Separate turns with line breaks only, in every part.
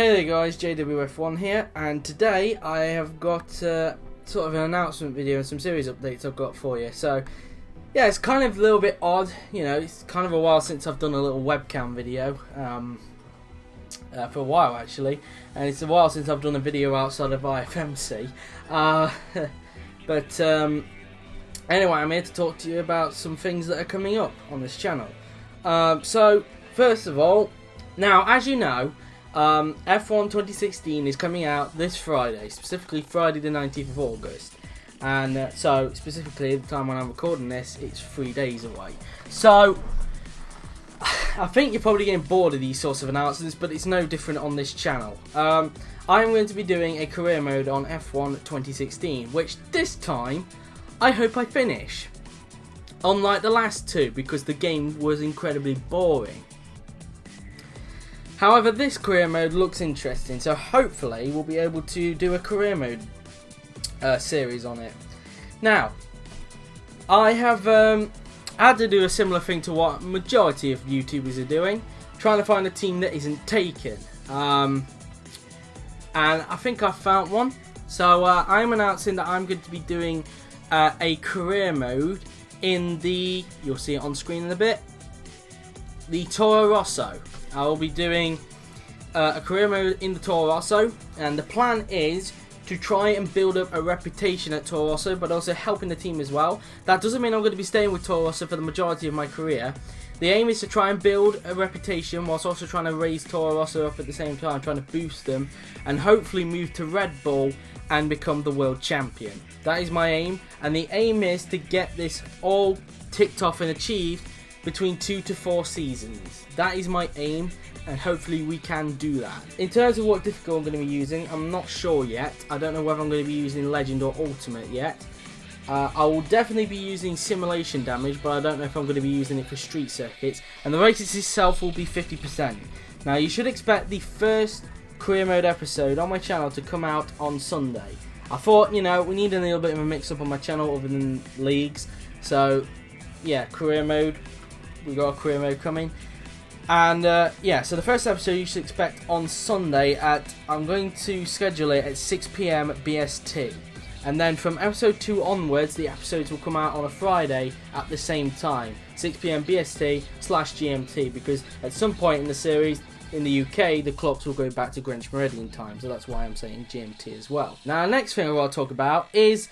Hey there guys, JWF1 here, and today I have got sort of an announcement video and some series updates I've got for you. So yeah, it's kind of a little bit odd, you know, it's kind of a while since I've done a little webcam video, for a while actually, and it's a while since I've done a video outside of IFMC, but anyway, I'm here to talk to you about some things that are coming up on this channel. So first of all, now as you know, F1 2016 is coming out this Friday, specifically Friday the 19th of August, and so specifically at the time when I'm recording this, it's 3 days away. So I think you're probably getting bored of these sorts of announcements, but it's no different on this channel. I'm going to be doing a career mode on F1 2016, which this time I hope I finish, unlike the last two, because the game was incredibly boring. However, this career mode looks interesting, so hopefully we'll be able to do a career mode series on it. Now, I have had to do a similar thing to what majority of YouTubers are doing, trying to find a team that isn't taken. And I think I've found one. So I'm announcing that I'm going to be doing a career mode in the, you'll see it on screen in a bit, the Toro Rosso. I will be doing a career mode in the Toro Rosso, and the plan is to try and build up a reputation at Toro Rosso, but also helping the team as well. That doesn't mean I'm going to be staying with Toro Rosso for the majority of my career. The aim is to try and build a reputation whilst also trying to raise Toro Rosso up at the same time, trying to boost them, and hopefully move to Red Bull and become the world champion. That is my aim, and the aim is to get this all ticked off and achieved between 2 to 4 seasons. That is my aim, and hopefully we can do that. In terms of what difficult I'm going to be using, I'm not sure yet. I don't know whether I'm going to be using Legend or Ultimate yet. I will definitely be using simulation damage, but I don't know if I'm going to be using it for street circuits, and the races itself will be 50%. Now you should expect the first career mode episode on my channel to come out on Sunday. I thought, you know, we need a little bit of a mix up on my channel other than leagues, so yeah, career mode. We got a career mode coming, and yeah, so the first episode you should expect on Sunday at, I'm going to schedule it at 6 PM BST, and then from episode 2 onwards the episodes will come out on a Friday at the same time, 6 PM BST/GMT, because at some point in the series in the UK the clocks will go back to Greenwich Meridian time, so that's why I'm saying GMT as well. Now the next thing I want to talk about is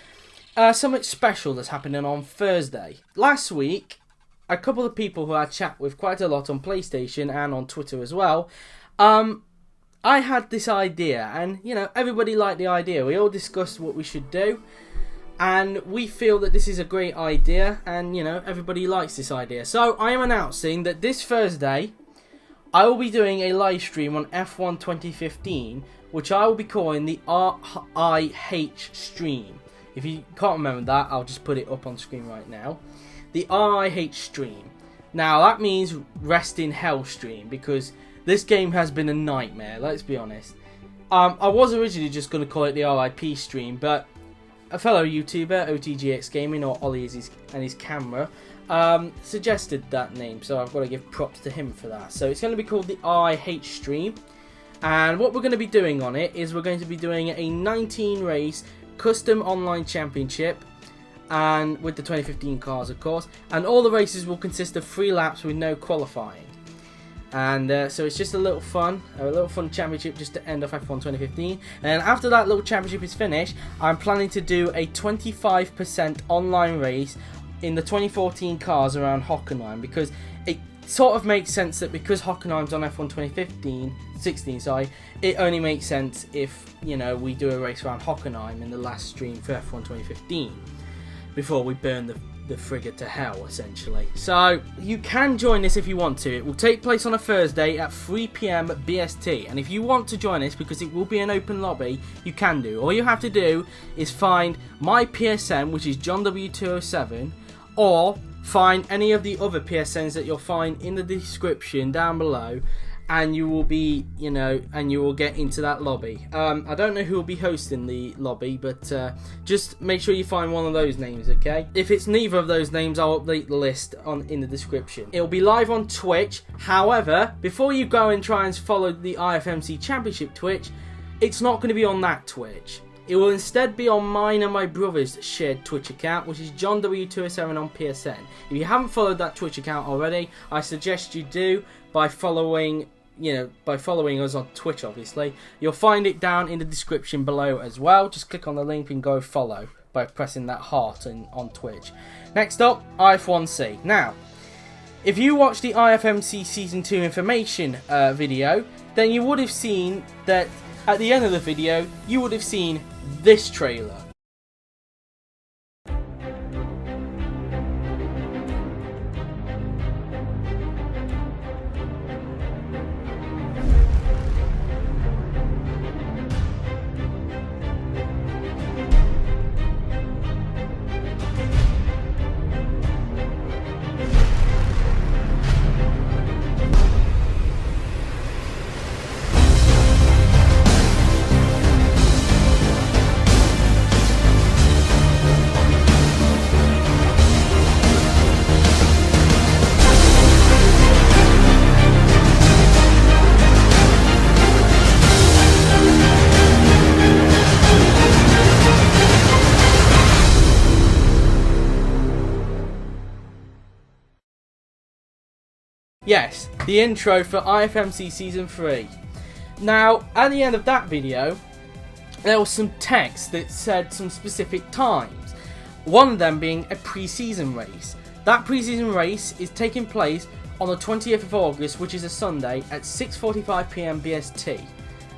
something special that's happening on Thursday. Last week, a couple of people who I chat with quite a lot on PlayStation and on Twitter as well, I had this idea, and you know, everybody liked the idea. We all discussed what we should do, and we feel that this is a great idea, and you know, everybody likes this idea. So I am announcing that this Thursday I will be doing a live stream on F1 2015, which I will be calling the RIH stream. If you can't remember that, I'll just put it up on screen right now. The RIH stream. Now that means rest in hell stream, because this game has been a nightmare, let's be honest. I was originally just going to call it the RIP stream, but a fellow YouTuber, OTGX Gaming, or Ollie and his camera, suggested that name, so I've got to give props to him for that. So it's going to be called the RIH stream, and what we're going to be doing on it is we're going to be doing a 19 race custom online championship, and with the 2015 cars of course, and all the races will consist of 3 laps with no qualifying, and so it's just a little fun championship just to end off F1 2015. And then after that little championship is finished, I'm planning to do a 25% online race in the 2014 cars around Hockenheim, because it sort of makes sense that because Hockenheim's on F1 16, sorry, it only makes sense if, you know, we do a race around Hockenheim in the last stream for F1 2015 before we burn the frigate to hell, essentially. So you can join this if you want to. It will take place on a Thursday at 3 PM BST, and if you want to join this, because it will be an open lobby, you can do. All you have to do is find my PSN, which is John W207, or find any of the other PSNs that you'll find in the description down below, and you will be, and you will get into that lobby. I don't know who will be hosting the lobby, but just make sure you find one of those names, okay? If it's neither of those names, I'll update the list in the description. It'll be live on Twitch. However, before you go and try and follow the IFMC Championship Twitch, it's not going to be on that Twitch. It will instead be on mine and my brother's shared Twitch account, which is John W207 on PSN. If you haven't followed that Twitch account already, I suggest you do by following us on Twitch, obviously. You'll find it down in the description below as well. Just click on the link and go follow by pressing that heart on Twitch. Next up, IF1C. Now, if you watched the IFMC Season 2 information video, then you would have seen that at the end of the video, you would have seen this trailer. Yes, the intro for IFMC Season 3. Now, at the end of that video, there was some text that said some specific times. One of them being a pre-season race. That pre-season race is taking place on the 20th of August, which is a Sunday, at 6:45 PM BST.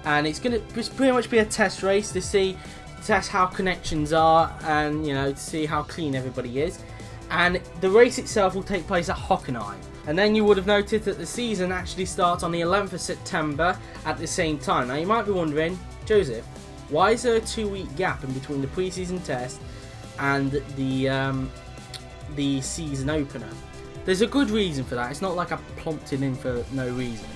And it's going to pretty much be a test race to test how connections are and, to see how clean everybody is. And the race itself will take place at Hockenheim. And then you would have noted that the season actually starts on the 11th of September at the same time. Now you might be wondering, Joseph, why is there a 2-week gap in between the pre-season test and the season opener? There's a good reason for that. It's not like I plonked it in for no reason.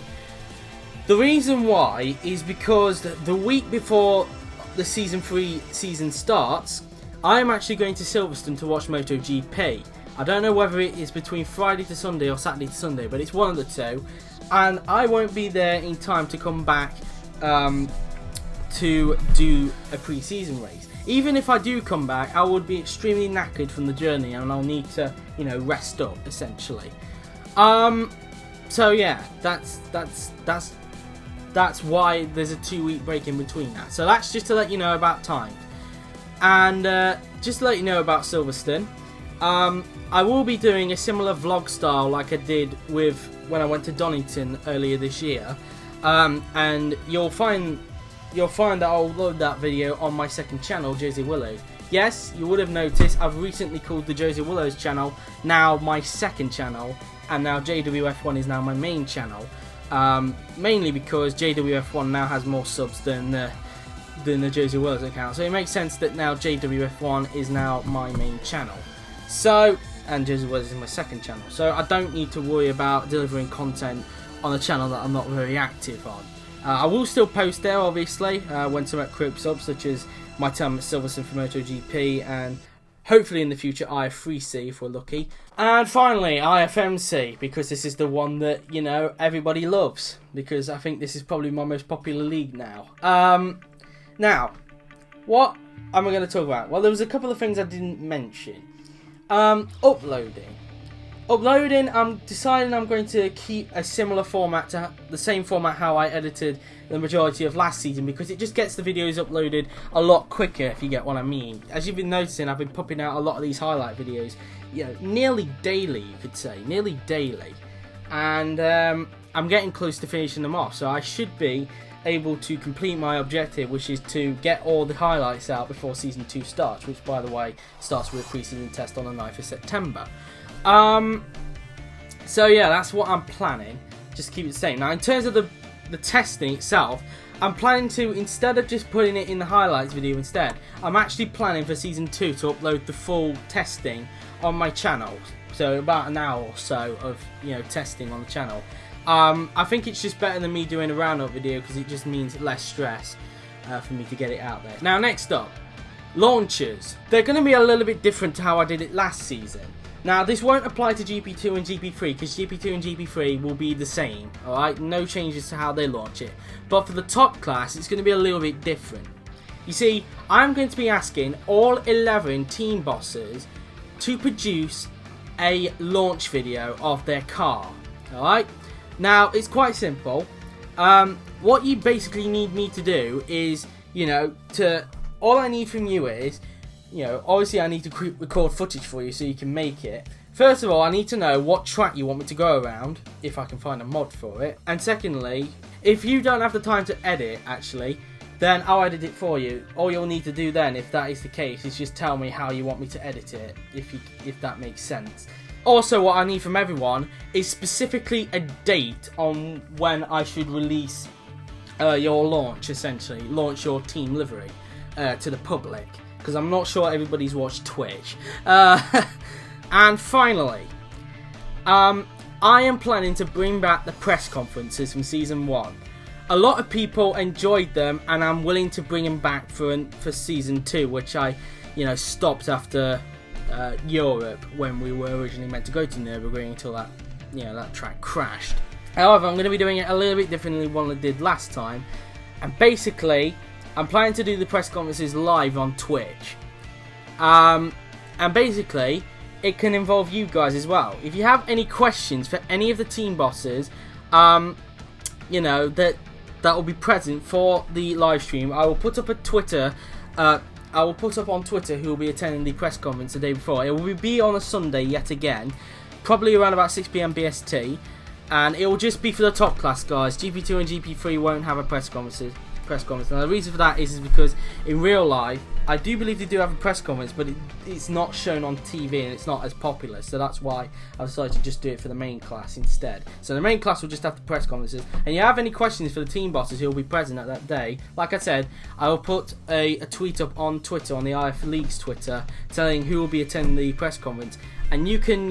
The reason why is because the week before the Season 3 season starts, I'm actually going to Silverstone to watch MotoGP. I don't know whether it is between Friday to Sunday or Saturday to Sunday, but it's one of the two. And I won't be there in time to come back to do a pre-season race. Even if I do come back, I would be extremely knackered from the journey and I'll need to, rest up, essentially. So yeah, that's why there's a 2-week break in between that. So that's just to let you know about time. And just to let you know about Silverstone, I will be doing a similar vlog style like I did when I went to Donington earlier this year, and you'll find that I'll load that video on my second channel, Josie Willow. Yes, you would have noticed I've recently called the Josie Willows channel now my second channel, and now JWF1 is now my main channel, mainly because JWF1 now has more subs than the Josie Willows account, so it makes sense that now JWF1 is now my main channel. So, and Josie Willows is my second channel, so I don't need to worry about delivering content on a channel that I'm not very active on. I will still post there, obviously, when some creeps up, such as my time at Silverstone for MotoGP, and hopefully in the future IF3C if we're lucky. And finally, IFMC, because this is the one that, everybody loves, because I think this is probably my most popular league now. Now, what am I going to talk about? Well, there was a couple of things I didn't mention. Uploading, I'm deciding I'm going to keep a similar format to the same format how I edited the majority of last season, because it just gets the videos uploaded a lot quicker, if you get what I mean. As you've been noticing, I've been popping out a lot of these highlight videos, nearly daily, you could say, nearly daily. And I'm getting close to finishing them off, so I should be able to complete my objective, which is to get all the highlights out before Season 2 starts, which, by the way, starts with a pre-season test on the 9th of September. So yeah, that's what I'm planning. Just keep it the same. Now, in terms of the testing itself, I'm planning to, instead of just putting it in the highlights video instead, I'm actually planning for Season 2 to upload the full testing on my channel. So about an hour or so of testing on the channel. I think it's just better than me doing a roundup video because it just means less stress for me to get it out there. Now, next up, launchers. They're going to be a little bit different to how I did it last season. Now, this won't apply to GP2 and GP3 because GP2 and GP3 will be the same, alright? No changes to how they launch it. But for the top class, it's going to be a little bit different. You see, I'm going to be asking all 11 team bosses to produce a launch video of their car, alright? Now, it's quite simple. What you basically need me to do is, all I need from you is, obviously I need to record footage for you so you can make it. First of all, I need to know what track you want me to go around, if I can find a mod for it. And secondly, if you don't have the time to edit, actually, then I'll edit it for you. All you'll need to do then, if that is the case, is just tell me how you want me to edit it, if that makes sense. Also, what I need from everyone is specifically a date on when I should release your launch, essentially. Launch your team livery to the public. Because I'm not sure everybody's watched Twitch. And finally, I am planning to bring back the press conferences from Season 1. A lot of people enjoyed them, and I'm willing to bring them back for Season 2, which I, stopped after Europe when we were originally meant to go to Nürburgring until that, that track crashed. However, I'm going to be doing it a little bit differently than what I did last time, and basically, I'm planning to do the press conferences live on Twitch. And basically, it can involve you guys as well. If you have any questions for any of the team bosses, that will be present for the live stream, I will put up a Twitter. I will put up on Twitter who will be attending the press conference the day before. It will be on a Sunday yet again, probably around about 6 PM BST, and it will just be for the top class guys. GP2 and GP3 won't have a press conference. Now, the reason for that is because in real life, I do believe they do have a press conference, but it's not shown on TV and it's not as popular. So that's why I decided to just do it for the main class instead. So the main class will just have the press conferences. And you have any questions for the team bosses who will be present at that day, like I said, I will put a tweet up on Twitter, on the IF League's Twitter, telling who will be attending the press conference. And you can,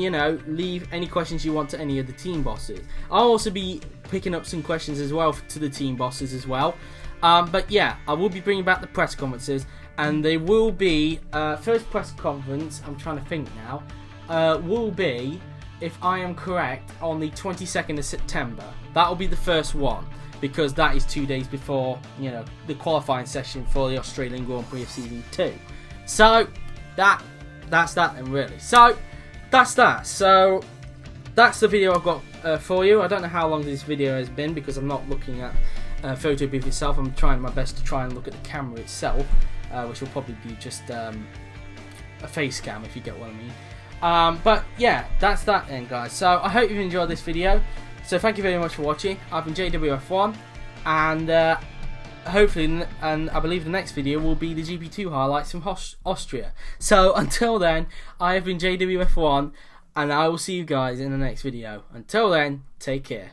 leave any questions you want to any of the team bosses. I'll also be picking up some questions as well to the team bosses as well. But yeah, I will be bringing back the press conferences, and they will be, first press conference, I'm trying to think now, will be, if I am correct, on the 22nd of September. That will be the first one, because that is 2 days before, the qualifying session for the Australian Grand Prix of Season 2. So, that's that then, really. So, that's that. So, that's the video I've got for you. I don't know how long this video has been, because I'm not looking at photo booth itself. I'm trying my best to try and look at the camera itself, which will probably be just a face cam, if you get what I mean. But yeah, that's that then, guys. So I hope you've enjoyed this video. So thank you very much for watching. I've been JWF1, and hopefully, and I believe the next video will be the GP2 highlights from Austria. So until then, I have been JWF1, and I will see you guys in the next video. Until then, take care.